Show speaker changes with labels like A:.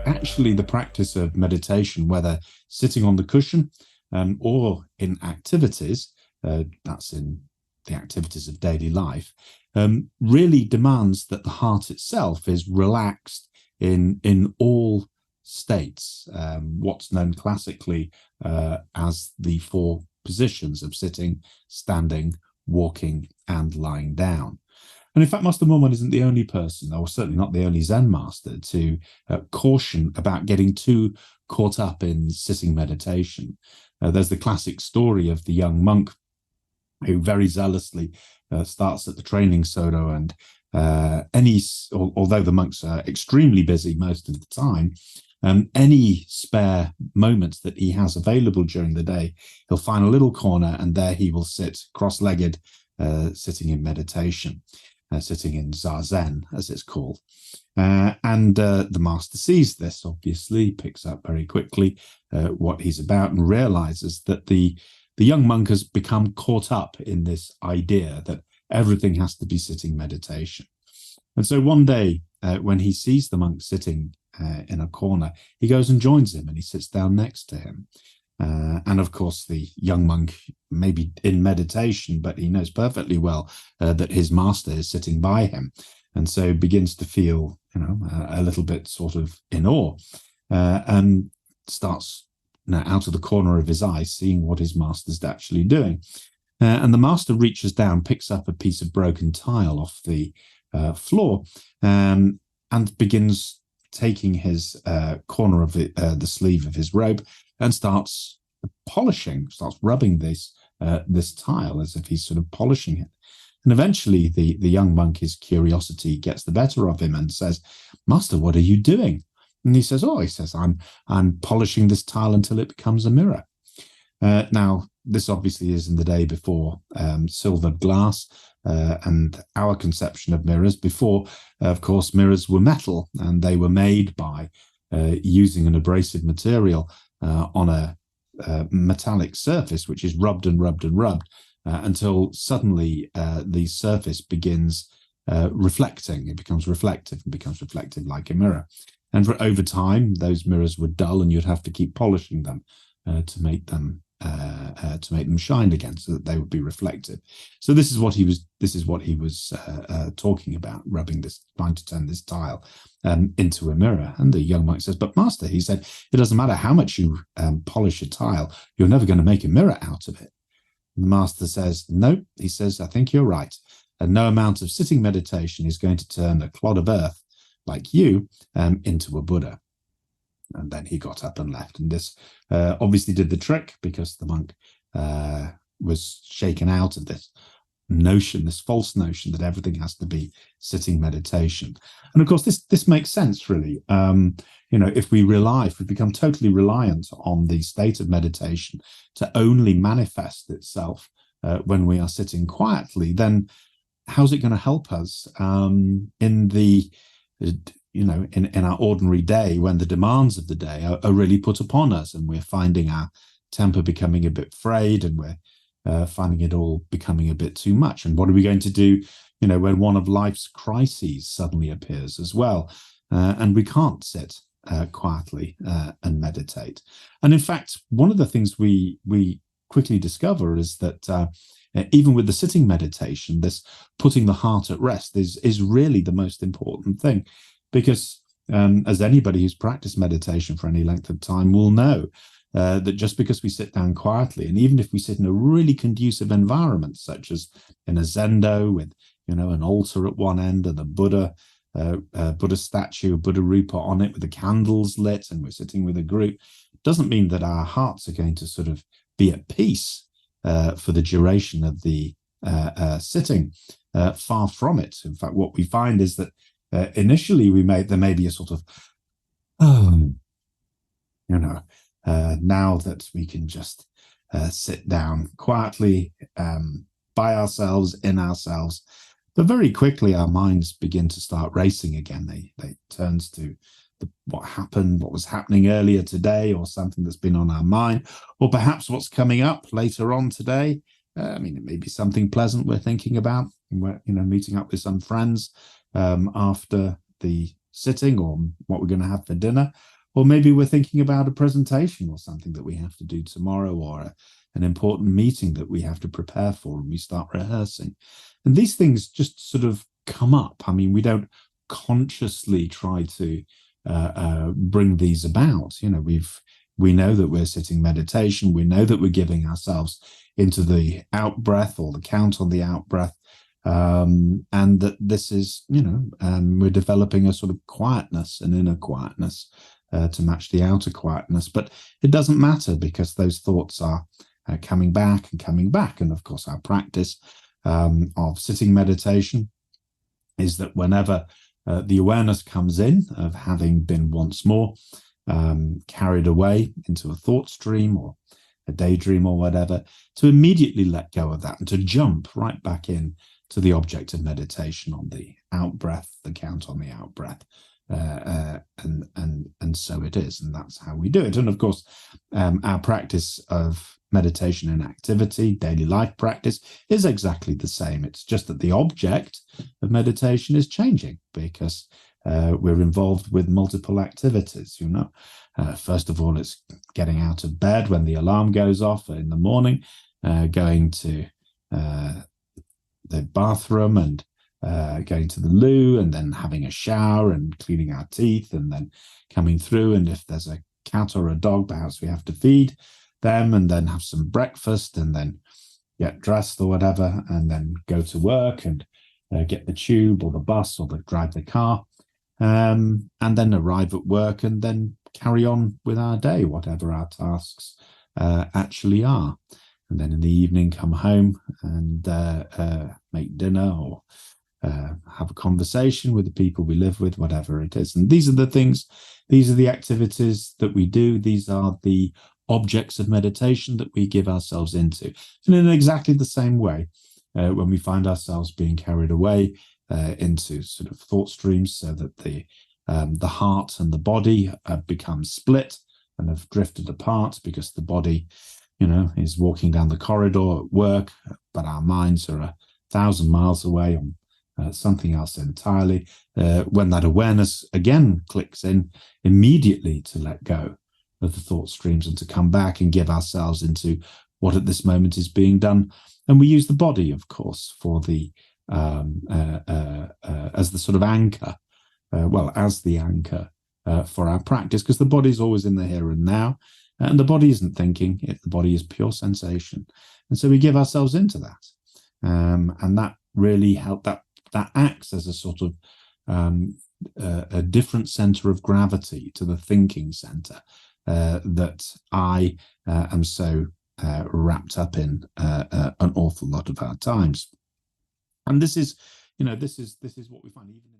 A: Actually, the practice of meditation, whether sitting on the cushion or in activities, that's in the activities of daily life, really demands that the heart itself is relaxed in all states, what's known classically as the four positions of sitting, standing, walking, and lying down. And in fact, Master Mormon isn't the only person, or certainly not the only Zen master, to caution about getting too caught up in sitting meditation. There's the classic story of the young monk who very zealously starts at the training sodo, and although the monks are extremely busy most of the time, any spare moments that he has available during the day, he'll find a little corner and there he will sit cross-legged, sitting in meditation. Sitting in zazen, as it's called. And the master sees this, obviously, picks up very quickly what he's about and realizes that the young monk has become caught up in this idea that everything has to be sitting meditation. And so one day, when he sees the monk sitting in a corner, he goes and joins him and he sits down next to him. And of course, the young monk may be in meditation, but he knows perfectly well that his master is sitting by him, and so begins to feel, a little bit sort of in awe, and starts out of the corner of his eye, seeing what his master's actually doing. And the master reaches down, picks up a piece of broken tile off the floor, and begins taking his corner of the sleeve of his robe and starts rubbing this tile as if he's sort of polishing it. And eventually the young monk, his curiosity gets the better of him and says, "Master, what are you doing?" And he says, I'm polishing this tile until it becomes a mirror. Now, this obviously is in the day before silvered glass and our conception of mirrors. Before, of course, mirrors were metal, and they were made by using an abrasive material on a metallic surface, which is rubbed and rubbed and rubbed until suddenly the surface begins reflecting. It becomes reflective and becomes reflective like a mirror. And over time, those mirrors were dull, and you'd have to keep polishing them to make them shine again, so that they would be reflective. So this is what he was talking about, trying to turn this tile into a mirror. And the young monk says, "But master," he said, "it doesn't matter how much you polish a tile, you're never going to make a mirror out of it." And the master says, "No," he says, "I think you're right. And no amount of sitting meditation is going to turn a clod of earth like you into a Buddha." And then he got up and left. And this obviously did the trick, because the monk was shaken out of this false notion that everything has to be sitting meditation. And of course, this makes sense, really. If we become totally reliant on the state of meditation to only manifest itself when we are sitting quietly, then how's it going to help us in our ordinary day, when the demands of the day are really put upon us, and we're finding our temper becoming a bit frayed, and we're finding it all becoming a bit too much? And what are we going to do, when one of life's crises suddenly appears as well, and we can't sit quietly and meditate? And in fact, one of the things we quickly discover is that even with the sitting meditation, this putting the heart at rest is really the most important thing. Because as anybody who's practiced meditation for any length of time will know, that just because we sit down quietly, and even if we sit in a really conducive environment, such as in a zendo with an altar at one end and a Buddha statue, a Buddha Rupa on it with the candles lit, and we're sitting with a group, doesn't mean that our hearts are going to sort of be at peace for the duration of the sitting. Far from it. In fact, what we find is that initially there may be a sort of, now that we can just sit down quietly by ourselves, in ourselves. But very quickly our minds begin to start racing again. They turns to what was happening earlier today, or something that's been on our mind, or perhaps what's coming up later on today. It may be something pleasant we're thinking about, we're, meeting up with some friends after the sitting, or what we're going to have for dinner, or maybe we're thinking about a presentation or something that we have to do tomorrow, or an important meeting that we have to prepare for, and we start rehearsing. And these things just sort of come up. I mean, we don't consciously try to bring these about. We know that we're sitting meditation. We know that we're giving ourselves into the out breath, or the count on the out breath. And that this is, we're developing a sort of quietness, an inner quietness, to match the outer quietness. But it doesn't matter, because those thoughts are coming back and coming back. And of course, our practice of sitting meditation is that whenever the awareness comes in of having been once more carried away into a thought stream or a daydream or whatever, to immediately let go of that and to jump right back in to the object of meditation on the out breath, the count on the out breath. And so it is, and that's how we do it. And of course, our practice of meditation and activity, daily life practice, is exactly the same. It's just that the object of meditation is changing, because we're involved with multiple activities. First of all, it's getting out of bed when the alarm goes off in the morning, going to the bathroom, and going to the loo, and then having a shower and cleaning our teeth, and then coming through. And if there's a cat or a dog, perhaps we have to feed them, and then have some breakfast, and then get dressed or whatever, and then go to work and get the tube or the bus or drive the car, and then arrive at work, and then carry on with our day, whatever our tasks actually are. And then in the evening, come home and make dinner, or have a conversation with the people we live with, whatever it is. And these are the things, these are the activities that we do. These are the objects of meditation that we give ourselves into. And in exactly the same way, when we find ourselves being carried away into sort of thought streams, so that the heart and the body have become split and have drifted apart, because the body, is walking down the corridor at work, but our minds are 1,000 miles away on something else entirely. When that awareness again clicks in, immediately to let go of the thought streams and to come back and give ourselves into what at this moment is being done. And we use the body, of course, for the as the sort of anchor, as the anchor for our practice, because the body is always in the here and now, and the body isn't thinking. The body is pure sensation, and so we give ourselves into that, and that really helps. That acts as a sort of a different center of gravity to the thinking center that I am so wrapped up in an awful lot of our times. And this is what we find even in